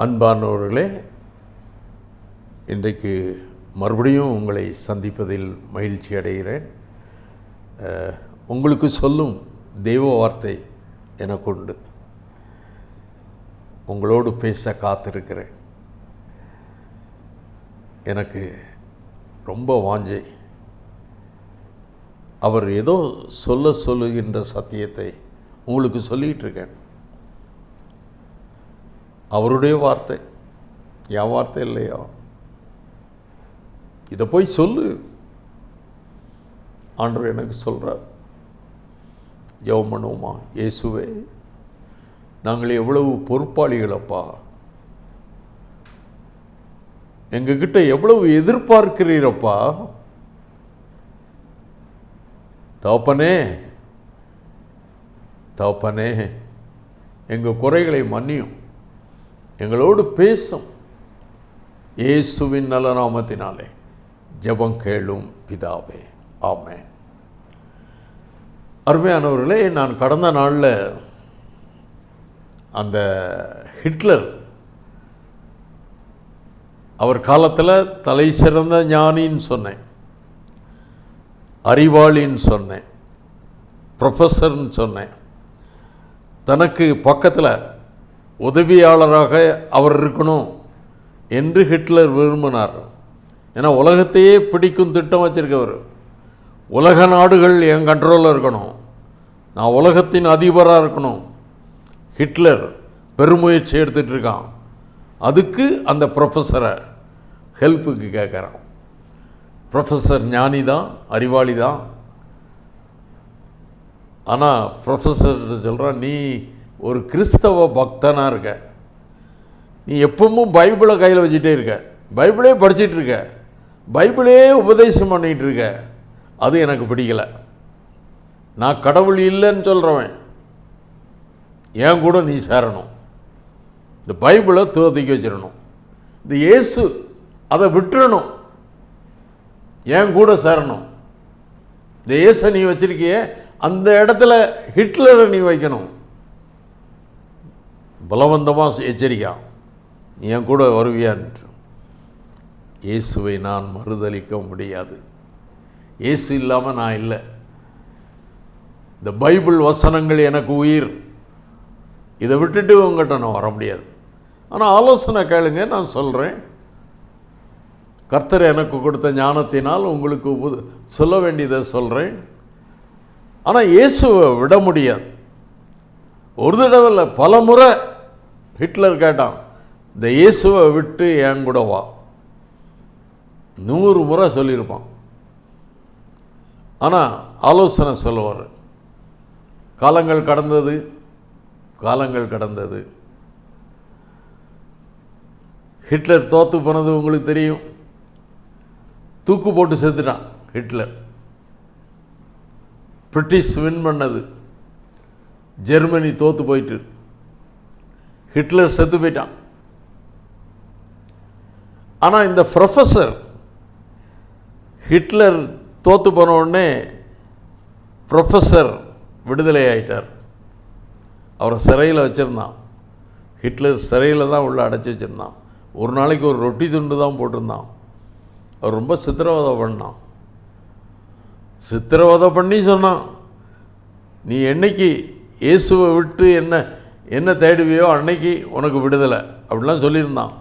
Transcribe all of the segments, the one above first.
அன்பானவர்களே, இன்றைக்கு மறுபடியும் உங்களை சந்திப்பதில் மகிழ்ச்சி அடைகிறேன். உங்களுக்கு சொல்லும் தெய்வ வார்த்தை எனக்கு உண்டு. உங்களோடு பேச காத்திருக்கிறேன். எனக்கு ரொம்ப வாஞ்சை. அவர் ஏதோ சொல்லுகின்ற சத்தியத்தை உங்களுக்கு சொல்லிகிட்டு இருக்கேன். அவருடைய வார்த்தை, என் வார்த்தை இல்லையா? இதை போய் சொல்லு, ஆண்டவர் எனக்கு சொல்கிறார். ஜெபம் பண்ணுவோமா? இயேசுவே, நாங்கள் எவ்வளவு பொறுப்பாளிகளப்பா, எங்ககிட்ட எவ்வளவு எதிர்பார்க்கிறீரப்பா. தகப்பனே, தகப்பனே, எங்கள் குறைகளை மன்னியும், எங்களோடு பேசும். இயேசுவின் நல்ல நாமத்தினாலே ஜெபம் கேளும் பிதாவே, ஆமென். அருமையானவர்களே, நான் கடந்த நாளில் அந்த ஹிட்லர், அவர் காலத்தில் தலை சிறந்த ஞானின்னு சொன்னேன், அறிவாளின்னு சொன்னேன், ப்ரொஃபஸர்ன்னு சொன்னேன். தனக்கு பக்கத்தில் உதவியாளராக அவர் இருக்கணும் என்று ஹிட்லர் விரும்பினார். ஏன்னா உலகத்தையே பிடிக்கும் திட்டம் வச்சிருக்கவர். உலக நாடுகள் என் கண்ட்ரோலில் இருக்கணும், நான் உலகத்தின் அதிபராக இருக்கணும். ஹிட்லர் பெருமுயற்சி எடுத்துகிட்டு இருக்கான். அதுக்கு அந்த ப்ரொஃபஸரை ஹெல்ப்புக்கு கேட்குறான். ப்ரொஃபஸர் ஞானி தான், அறிவாளி தான். ஆனால் ப்ரொஃபஸர் சொல்கிறான், நீ ஒரு கிறிஸ்தவ பக்தனாக இருக்க, நீ எப்பவும் பைபிளை கையில் வச்சுட்டே இருக்க, பைபிளே படிச்சுட்டு இருக்க, பைபிளே உபதேசம் பண்ணிகிட்டு இருக்க, அது எனக்கு பிடிக்கலை. நான் கடவுள் இல்லைன்னு சொல்கிறவன், ஏன் கூட நீ சேரணும். இந்த பைபிளை தூரத்துக்கு வச்சிடணும், இந்த இயேசு அதை விட்டுறணும், ஏன் கூட சேரணும். இந்த இயேசை நீ வச்சிருக்கிய அந்த இடத்துல ஹிட்லரை நீ வைக்கணும். பலவந்தமாக எச்சரிக்கா, என் கூட வருவியான்ட்டு. இயேசுவை நான் மறுதலிக்க முடியாது. இயேசு இல்லாமல் நான் இல்லை. இந்த பைபிள் வசனங்கள் எனக்கு உயிர். இதை விட்டுட்டு உங்கள்கிட்ட நான் வர முடியாது. ஆனால் ஆலோசனை கேளுங்க, நான் சொல்கிறேன். கர்த்தர் எனக்கு கொடுத்த ஞானத்தினால் உங்களுக்கு சொல்ல வேண்டியதை சொல்கிறேன். ஆனால் இயேசுவை விட முடியாது. ஒரு தடவை இல்லை, பல முறை ஹிட்லர் கேட்டான், இந்த இயேசுவை விட்டு என் கூட வா. 100 முறை சொல்லியிருப்பான். ஆனால் ஆலோசனை சொல்லுவார். காலங்கள் கடந்தது, காலங்கள் கடந்தது. ஹிட்லர் தோற்று போனது உங்களுக்கு தெரியும். தூக்கு போட்டு செத்துட்டான் ஹிட்லர். பிரிட்டிஷ் வின் பண்ணது, ஜெர்மனி தோற்று போயிட்டு ஹிட்லர் செத்து போயிட்டான். ஆனால் இந்த ப்ரொஃபஸர், ஹிட்லர் தோற்று போன உடனே ப்ரொஃபஸர் விடுதலை ஆகிட்டார். அவரை சிறையில் வச்சுருந்தான். ஹிட்லர் சிறையில் தான் உள்ளே அடைச்சி வச்சுருந்தான். ஒரு நாளைக்கு ஒரு ரொட்டி துண்டு தான் போட்டிருந்தான். அவர் ரொம்ப சித்திரவதை பண்ணான். சித்திரவதை பண்ணி சொன்னான், நீ என்னைக்கு இயேசுவை விட்டு என்ன தேடுவியோ அன்னைக்கு உனக்கு விடுதலை அப்படிலாம் சொல்லியிருந்தான்.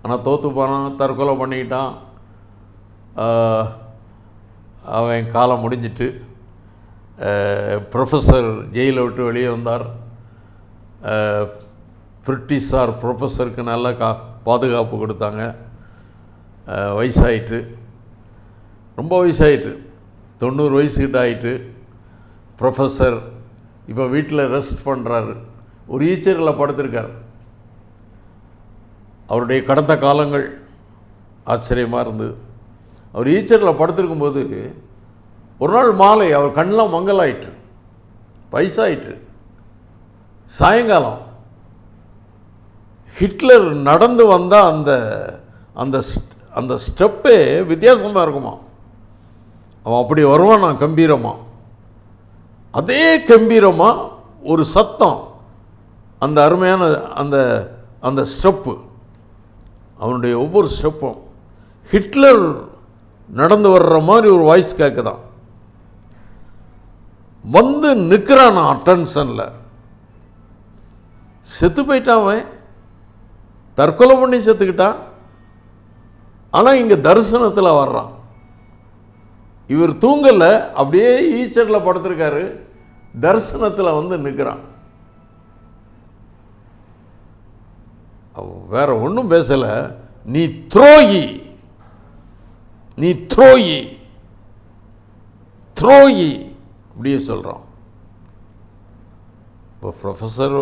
ஆனால் தோற்று போனான், தற்கொலை பண்ணிக்கிட்டான். அவன் காலம் முடிஞ்சிட்டு ப்ரொஃபஸர் ஜெயிலை விட்டு வெளியே வந்தார். பிரிட்டிஷார் ப்ரொஃபஸருக்கு நல்ல பாதுகாப்பு கொடுத்தாங்க. வயசாயிட்டு, ரொம்ப வயசாயிட்டு, 90 வயசுக்கிட்ட ஆகிட்டு. ப்ரொஃபஸர் இப்போ வீட்டில் ரெஸ்ட் பண்ணுறாரு. ஒரு ஈச்சரில் படுத்திருக்கார். அவருடைய கடந்த காலங்கள் ஆச்சரியமாக இருந்தது. அவர் ஈச்சரில் படுத்திருக்கும்போது ஒரு நாள் மாலை அவர் கண்ணெலாம் மங்கலாயிற்று, வயசாயிற்று. சாயங்காலம் ஹிட்லர் நடந்து வந்தால் அந்த ஸ்டெப்பே வித்தியாசமாக இருக்குமா. அவன் அப்படி வருவான், நான் கம்பீரமாக. அதே கம்பீரமாக ஒரு சத்தம், அந்த அருமையான அந்த ஸ்டெப்பு அவனுடைய ஒவ்வொரு ஸ்டெப்பும் ஹிட்லர் நடந்து வர்ற மாதிரி ஒரு வாய்ஸ் கேட்குதான். வந்து நிற்கிறான் அட்டென்ஷனில். செத்து போயிட்டான், அவன் தற்கொலை பண்ணி செத்துக்கிட்டான். ஆனால் இங்கே தரிசனத்தில் வர்றான். இவர் தூங்கலை, அப்படியே ஈச்சரில் படுத்திருக்காரு, தரிசனத்தில் வந்து நிற்கிறான். வேற ஒன்றும் பேசலை. நீ துரோகி, நீ துரோகி, துரோகி அப்படியே சொல்கிறான். இப்போ ப்ரொஃபஸர்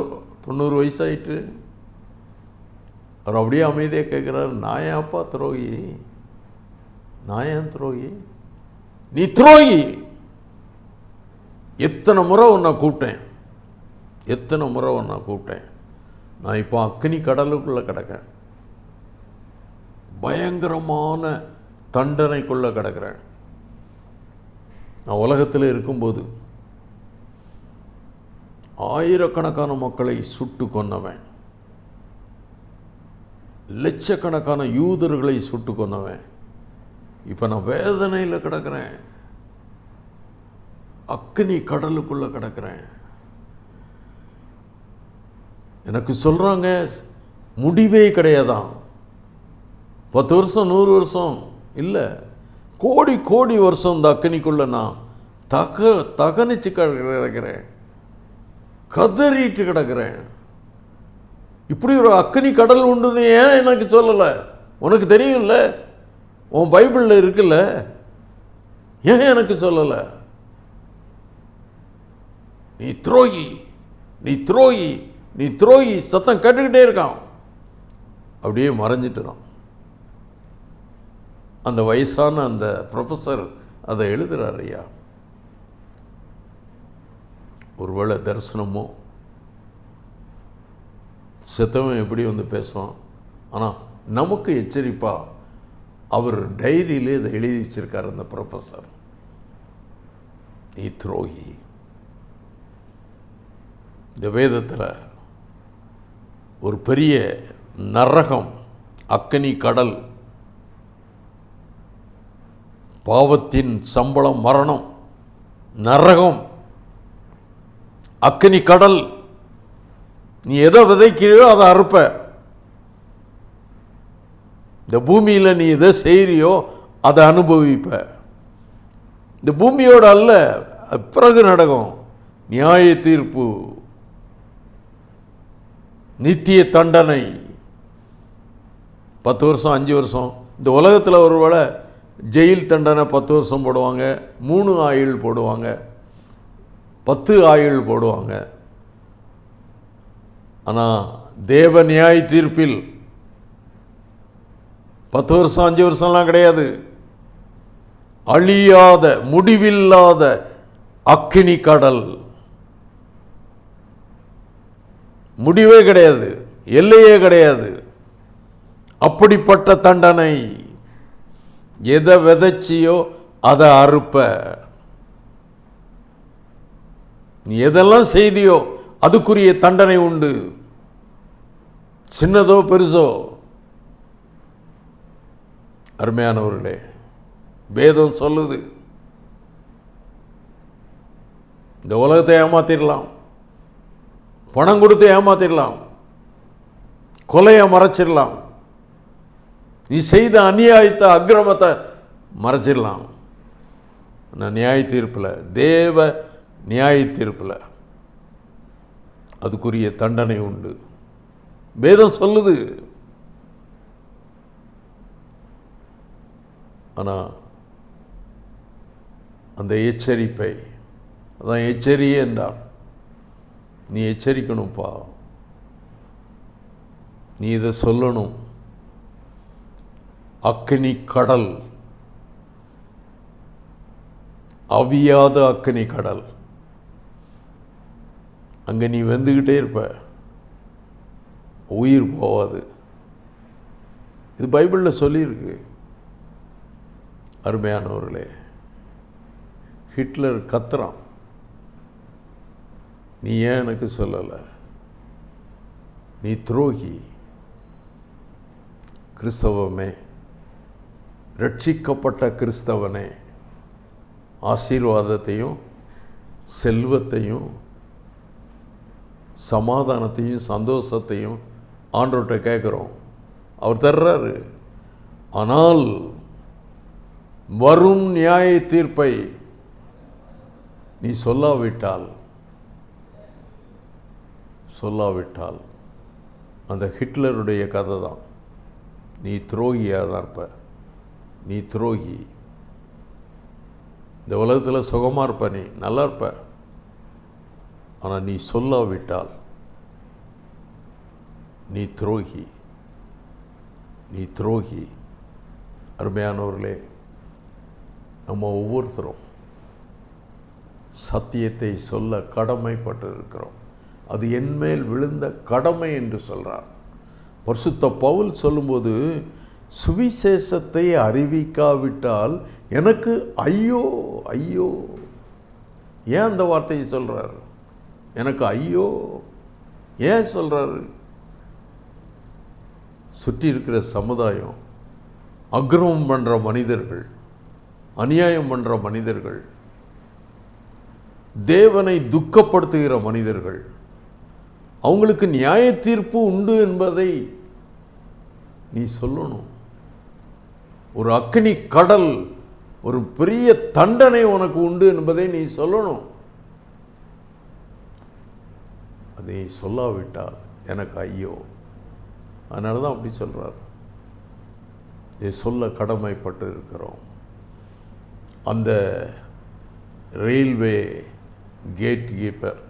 90 வயசாயிட்டு அவர் அப்படியே அமைதியாக கேட்குறாரு, நான் ஏன்ப்பா துரோகி, நான் ஏன் துரோகி? நீ துரோகி. எத்தனை முறை உன்னை கூப்பிட்டேன், எத்தனை முறை உன்னை கூப்பிட்டேன். நான் இப்போ அக்னி கடலுக்குள்ளே கிடக்கேன், பயங்கரமான தண்டனைக்குள்ளே கிடக்கிறேன். நான் உலகத்தில் இருக்கும்போது ஆயிரக்கணக்கான மக்களை சுட்டு கொன்னவன், லட்சக்கணக்கான யூதர்களை சுட்டு கொன்னவன். இப்போ நான் வேதனையில் கிடக்கிறேன், அக்னி கடலுக்குள்ளே கிடக்கிறேன். எனக்கு சொல்கிறாங்க முடிவே கிடையாதான். 10 வருஷம் 100 வருஷம் இல்லை, கோடி கோடி வருஷம் இந்த அக்னிக்குள்ளே நான் தகனிச்சு கிடக்கிறேன், கதறிட்டு கிடக்கிறேன். இப்படி ஒரு அக்னி கடல் உண்டுன்னு ஏன் எனக்கு சொல்லலை? உனக்கு தெரியும்ல, உன் பைபிளில் இருக்குல்ல, ஏன் எனக்கு சொல்லலை? நீ துரோகி, நீ துரோகி, நீ துரோகி சத்தம் கேட்டுக்கிட்டே இருக்கான். அப்படியே மறைஞ்சிட்டு தான் அந்த வயசான அந்த ப்ரொஃபஸர் அதை எழுதுகிறார். ஐயா, ஒருவேளை தரிசனமோ செத்தவன் எப்படி வந்து பேசுவான். ஆனால் நமக்கு எச்சரிப்பாக அவர் டைரியிலே இதை எழுதி வச்சிருக்கார் அந்த ப்ரொஃபஸர். நீ துரோகி. இந்த வேதத்தில் ஒரு பெரிய நரகம், அக்னி கடல், பாவத்தின் சம்பளம் மரணம், நரகம், அக்னி கடல். நீ எதை விதைக்கிறியோ அதை அறுப்ப. இந்த பூமியில் நீ எதை செய்கிறியோ அதை அனுபவிப்ப. இந்த பூமியோட அல்ல, பிறகு நடக்கும் நியாய தீர்ப்பு, நித்திய தண்டனை. 10 வருஷம் 5 வருஷம். இந்த உலகத்தில் ஒருவேளை ஜெயில் தண்டனை 10 வருஷம் போடுவாங்க, 3 ஆயுள் போடுவாங்க, 10 ஆயுள் போடுவாங்க. ஆனால் தேவ நியாய தீர்ப்பில் 10 வருஷம் 5 வருஷம்லாம் கிடையாது. அழியாத முடிவில்லாத அக்கினி கடல், முடிவே கிடையாது, எல்லையே கிடையாது. அப்படிப்பட்ட தண்டனை. எதை விதைச்சியோ அதை அறுப்ப. நீ எதெல்லாம் செய்தியோ அதுக்குரிய தண்டனை உண்டு, சின்னதோ பெருசோ. அருமையானவர்களே, வேதம் சொல்லுது, இந்த உலகத்தை ஏமாத்திடலாம், பணம் கொடுத்து ஏமாத்திடலாம், கொலையை மறைச்சிடலாம், நீ செய்த அநியாயத்தை அக்கிரமத்தை மறைச்சிடலாம். நியாய தீர்ப்பில், தேவ நியாய தீர்ப்பில் அதுக்குரிய தண்டனை உண்டு. வேதம் சொல்லுது. ஆனால் அந்த எச்சரிப்பை, அதான் எச்சரியே என்றார். நீ எச்சரிக்கணும்ப்பா, நீ இதை சொல்லணும். அக்கினி கடல், அவியாத அக்கினி கடல், அங்கே நீ வெந்துக்கிட்டே இருப்ப, உயிர் போவாது. இது பைபிளில் சொல்லியிருக்கு. அருமையானவர்களே, ஹிட்லர் கத்துறான், நீ ஏன் எனக்கு சொல்லலை? நீ துரோகி. கிறிஸ்தவமே, ரட்சிக்கப்பட்ட கிறிஸ்தவனே, ஆசீர்வாதத்தையும் செல்வத்தையும் சமாதானத்தையும் சந்தோஷத்தையும் ஆண்டவர்கிட்ட கேட்குறோம். அவர் தர்றாரு. ஆனால் வரும் நியாய தீர்ப்பை நீ சொல்லாவிட்டால் அந்த ஹிட்லருடைய கதை தான். நீ துரோகியாக தான் இருப்ப. நீ துரோகி. இந்த உலகத்தில் சுகமாக இருப்ப, நீ நல்லா இருப்ப. ஆனால் நீ சொல்லாவிட்டால் நீ துரோகி. நீ துரோகி. அருமையானவர்களே, நம்ம ஒவ்வொருத்தரும் சத்தியத்தை சொல்ல கடமைப்பட்டு இருக்கிறோம். அது என்மேல் விழுந்த கடமை என்று சொல்கிறார். பரிசுத்த பவுல் சொல்லும்போது, சுவிசேஷத்தை அறிவிக்காவிட்டால் எனக்கு ஐயோ ஐயோ. ஏன் அந்த வார்த்தையை சொல்கிறார்? எனக்கு ஐயோ ஏன் சொல்கிறாரு? சுற்றி இருக்கிற சமுதாயம், அக்கிரமம் பண்ணுற மனிதர்கள், அநியாயம் பண்ணுற மனிதர்கள், தேவனை துக்கப்படுத்துகிற மனிதர்கள், அவங்களுக்கு நியாய தீர்ப்பு உண்டு என்பதை நீ சொல்லணும். ஒரு அக்கினி கடல், ஒரு பெரிய தண்டனை உனக்கு உண்டு என்பதை நீ சொல்லணும். அதை சொல்லாவிட்டால் எனக்கு ஐயோ. அதனால தான் அப்படி சொல்கிறார். இதை சொல்ல கடமைப்பட்டு இருக்கிறோம். அந்த ரயில்வே கேட் கீப்பர்,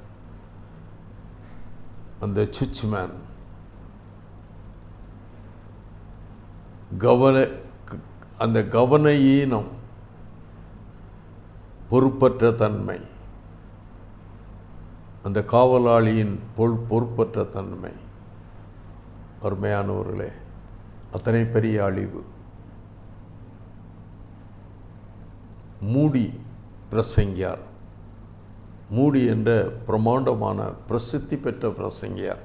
அந்த சுவிட்ச்மேன், அந்த கவன ஈனம், பொறுப்பற்ற தன்மை, அந்த காவலாளியின் பொறுப்பற்ற தன்மை, அருமையானவர்களே, அத்தனை பெரிய அழிவு. மூடி பிரசங்கியார், மூடி என்ற பிரமாண்டமான பிரசித்தி பெற்ற பிரசங்கியார்,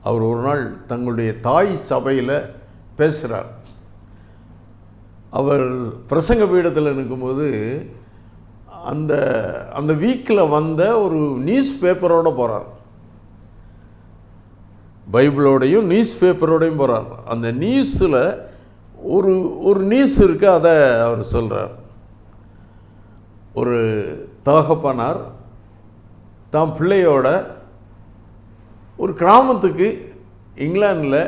அவர் ஒரு நாள் தங்களுடைய தாய் சபையில் பேசுகிறார். அவர் பிரசங்க பீடத்தில் இருக்கும்போது அந்த அந்த வீக்கில் வந்த ஒரு நியூஸ் பேப்பரோடு போகிறார். பைபிளோடையும் நியூஸ் பேப்பரோடையும் போகிறார். அந்த நியூஸில் ஒரு நியூஸ் இருக்குது, அதை அவர் சொல்கிறார். ஒரு தகப்பனார் தான் பிள்ளையோட ஒரு கிராமத்துக்கு இங்கிலாந்தில்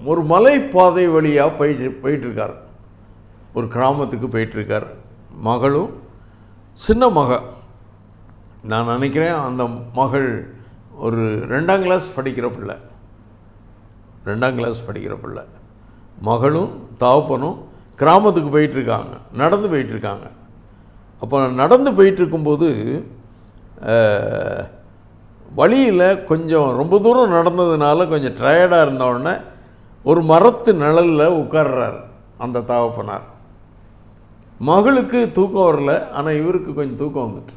ஒரு மலைப்பாதை வழியாக போயிட்டுருக்கார். ஒரு கிராமத்துக்கு போயிட்டுருக்கார். மகளும், சின்ன மகள், நான் நினைக்கிறேன் அந்த மகள் ஒரு 2ஆம் கிளாஸ் படிக்கிற பிள்ளை, 2ஆம் கிளாஸ் படிக்கிற பிள்ளை. மகளும் தகப்பனும் கிராமத்துக்கு போயிட்டுருக்காங்க, நடந்து போயிட்டுருக்காங்க. அப்போ நடந்து போயிட்டுருக்கும்போது வழியில் கொஞ்சம் ரொம்ப தூரம் நடந்ததுனால கொஞ்சம் டயர்டாக இருந்தவுடனே ஒரு மரத்து நிழலில் உட்கார்றார் அந்த தகப்பனார். மகளுக்கு தூக்கம் வரல, ஆனால் இவருக்கு கொஞ்சம் தூக்கம் வந்துட்டு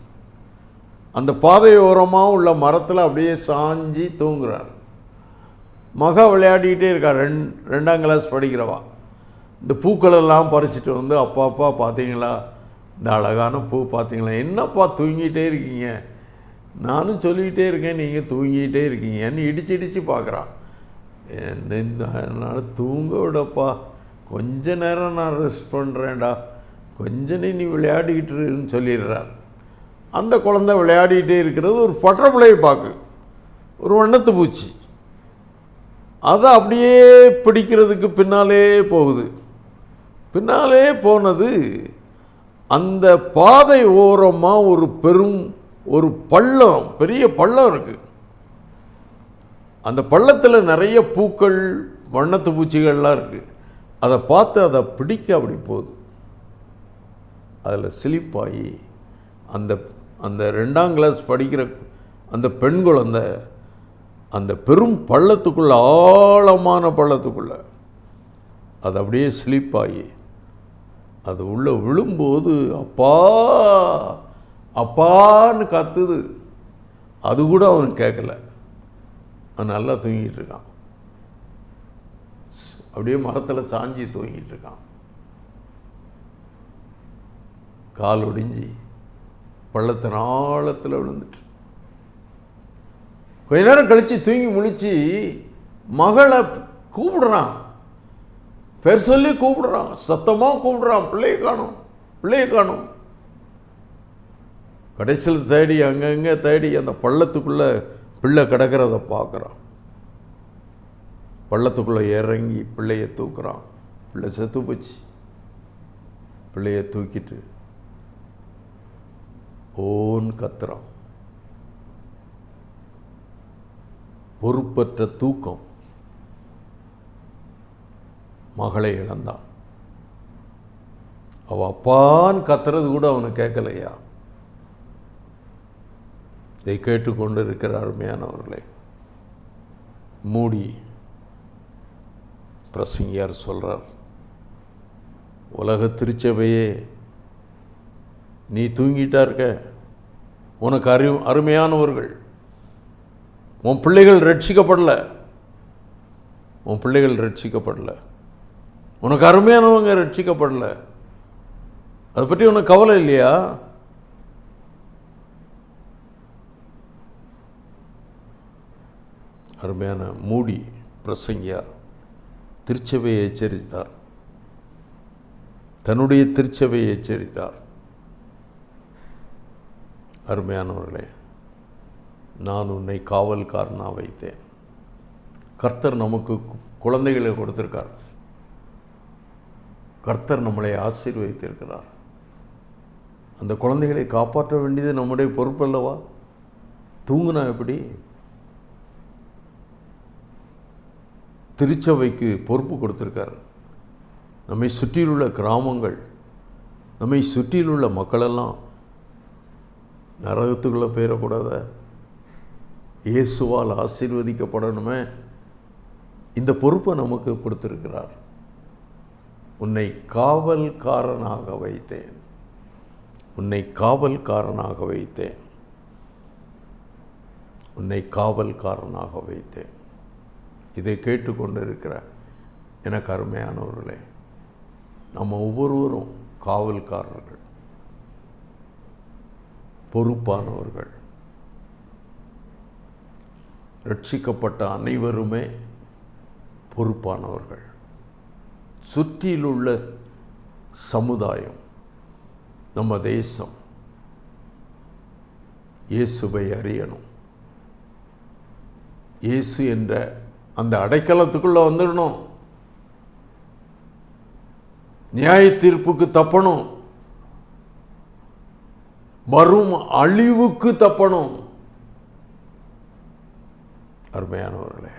அந்த பாதையோரமாக உள்ள மரத்தில் அப்படியே சாஞ்சி தூங்குறார். மக விளையாடிக்கிட்டே இருக்கார், 2ஆம் கிளாஸ் படிக்கிறவா. இந்த பூக்களெல்லாம் பறிச்சுட்டு வந்து, அப்பா பார்த்தீங்களா இந்த அழகான பூ பார்த்தீங்களா, என்னப்பா தூங்கிட்டே இருக்கீங்க, நானும் சொல்லிக்கிட்டே இருக்கேன் நீங்கள் தூங்கிக்கிட்டே இருக்கீங்கன்னு இடிச்சு பார்க்குறான். என்னால் தூங்க விடப்பா, கொஞ்ச நேரம் நான் ரெஸ்ட் பண்ணுறேன்டா, கொஞ்ச நீ விளையாடிக்கிட்டுன்னு சொல்லிடுறார். அந்த குழந்தை விளையாடிக்கிட்டே இருக்கிறது ஒரு பட்டர்ஃப்ளை பார்க்கு, ஒரு வண்ணத்து பூச்சி. அதை அப்படியே பிடிக்கிறதுக்கு பின்னாலே போகுது. பின்னாலே போனது அந்த பாதை ஓரமாக ஒரு பள்ளம், பெரிய பள்ளம் இருக்குது. அந்த பள்ளத்தில் நிறைய பூக்கள், வண்ணத்து பூச்சிகள்லாம் இருக்குது. அதை பார்த்து அதை பிடிக்க அப்படி போகுது. அதில் ஸ்லிப்பாகி அந்த 2ஆம் கிளாஸ் படிக்கிற அந்த பெண் குழந்தை அந்த பெரும் பள்ளத்துக்குள்ளே, ஆழமான பள்ளத்துக்குள்ளே அது அப்படியே ஸ்லிப்பாகி அது உள்ளே விழும்போது அப்பா அப்பான்னு கத்துது. அது கூட அவனுக்கு கேட்கல, அவன் நல்லா தூங்கிட்டு இருக்கான். அப்படியே மரத்தில் சாஞ்சி தூங்கிட்டு இருக்கான். கால் ஒடிஞ்சி பள்ளத்தின் ஆழத்தில் விழுந்துட்டு கொஞ்ச நேரம் கழித்து தூங்கி முழிச்சு மகளை கூப்பிடுறான், பேர் சொல்லி கூப்பிடுறான், சத்தமாக கூப்பிடுறான், பிள்ளையை காணும், பிள்ளையை காணும். கடைசியில் தேடி அங்கங்கே தேடி அந்த பள்ளத்துக்குள்ளே பிள்ளை கிடக்கிறத பார்க்குறான். பள்ளத்துக்குள்ளே இறங்கி பிள்ளையை தூக்குறான். பிள்ளை செத்து போச்சு. பிள்ளையை தூக்கிட்டு ஓன் கத்துறான். பொறுப்பற்ற தூக்கம். மகளை இழந்தான். அவ அப்பான்னு கத்துறது கூட அவனுக்கு கேட்கலையா? இதை கேட்டுக்கொண்டு இருக்கிற அருமையானவர்களே, மூடி பிரசங்கியார் சொல்கிறார், உலக திருச்சபையே நீ தூங்கிட்டா இருக்க, உனக்கு அருமையானவர்கள், உன் பிள்ளைகள் ரட்சிக்கப்படலை, உன் பிள்ளைகள் ரட்சிக்கப்படலை, உனக்கு அருமையானவங்க ரட்சிக்கப்படலை, அதை பற்றி உனக்கு கவலை இல்லையா? அருமையான மூடி பிரசங்கியார் திருச்சபையை எச்சரித்தார், தன்னுடைய திருச்சபையை எச்சரித்தார். அருமையானவர்களே, நான் உன்னை காவல்காரனாக வைத்தேன். கர்த்தர் நமக்கு குழந்தைகளை கொடுத்திருக்கார். கர்த்தர் நம்மளை ஆசீர்வதித்திருக்கிறார். அந்த குழந்தைகளை காப்பாற்ற வேண்டியது நம்முடைய பொறுப்பு அல்லவா? தூங்குனா எப்படி? திருச்சபைக்கு பொறுப்பு கொடுத்துருக்கார். நம்மை சுற்றிலுள்ள கிராமங்கள், நம்மை சுற்றிலுள்ள மக்களெல்லாம் நரகத்துக்குள்ளே போயிடக்கூடாத, இயேசுவால் ஆசீர்வதிக்கப்படணுமே, இந்த பொறுப்பை நமக்கு கொடுத்திருக்கிறார். உன்னை காவல்காரனாக வைத்தேன், உன்னை காவல்காரனாக வைத்தேன், உன்னை காவல்காரனாக வைத்தேன். இதை கேட்டுக்கொண்டு இருக்கிற எனக்கு அருமையானவர்களே, நம்ம ஒவ்வொருவரும் காவல்காரர்கள், பொறுப்பானவர்கள். ரட்சிக்கப்பட்ட அனைவருமே பொறுப்பானவர்கள். சுற்றிலுள்ள சமுதாயம், நம்ம தேசம் இயேசுவை அறியணும். இயேசு என்ற அந்த அடைக்கலத்துக்குள்ளே வந்துடணும். நியாய தீர்ப்புக்கு தப்பணும், வரும் அழிவுக்கு தப்பணும். அருமையானவர்களே,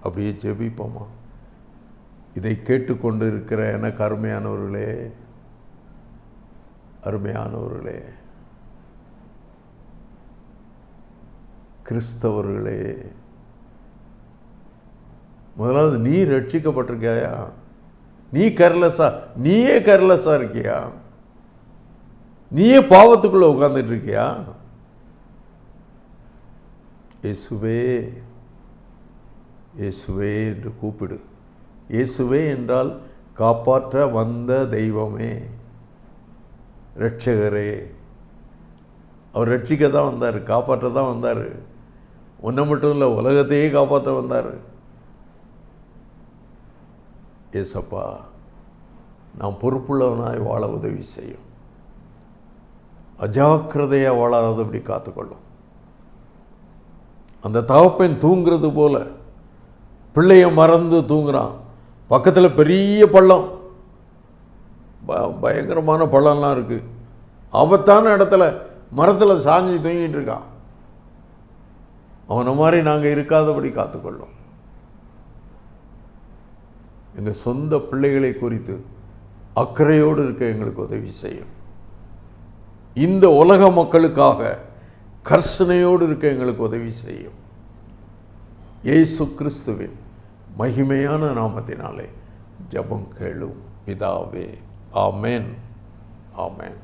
அப்படியே ஜெபிப்போமா? இதை கேட்டுக்கொண்டு இருக்கிற எனக்கு அருமையானவர்களே, அருமையானவர்களே, கிறிஸ்தவர்களே, முதலாவது நீ ரட்சிக்கப்பட்டிருக்கியா? நீயே கேர்லெஸ்ஸாக இருக்கியா? நீயே பாவத்துக்குள்ளே உட்கார்ந்துட்டு இருக்கியா? இயேசுவே இயேசுவே என்று கூப்பிடு. இயேசுவே என்றால் காப்பாற்ற வந்த தெய்வமே, இரட்சகரே. அவர் ரட்சிக்க தான் வந்தார், காப்பாற்ற தான் வந்தார். ஒன்றை மட்டும் இல்லை, உலகத்தையே காப்பாற்ற வந்தார். ஏசப்பா, நாம் பொறுப்புள்ளவனாய் வாழ உதவி செய்யும். அஜாக்கிரதையாக வாழாதபடி காத்துக்கொள்ளும். அந்த தகப்பன் தூங்குறது போல பிள்ளைய மறந்து தூங்குறான். பக்கத்தில் பெரிய பள்ளம், பயங்கரமான பள்ளம்லாம் இருக்குது. ஆபத்தான இடத்துல மரத்தில் சாஞ்சி தூங்கிட்டு இருக்கான். அவனை மாதிரி நாங்கள் இருக்காதபடி காத்துக்கொள்ளும். எங்கள் சொந்த பிள்ளைகளை குறித்து அக்கறையோடு இருக்க எங்களுக்கு உதவி செய்யும். இந்த உலக மக்களுக்காக கர்சனையோடு இருக்க எங்களுக்கு உதவி செய்யும். இயேசு கிறிஸ்துவின் மகிமையான நாமத்தினாலே ஜெபம் கேளும் பிதாவே. ஆமென், ஆமென்.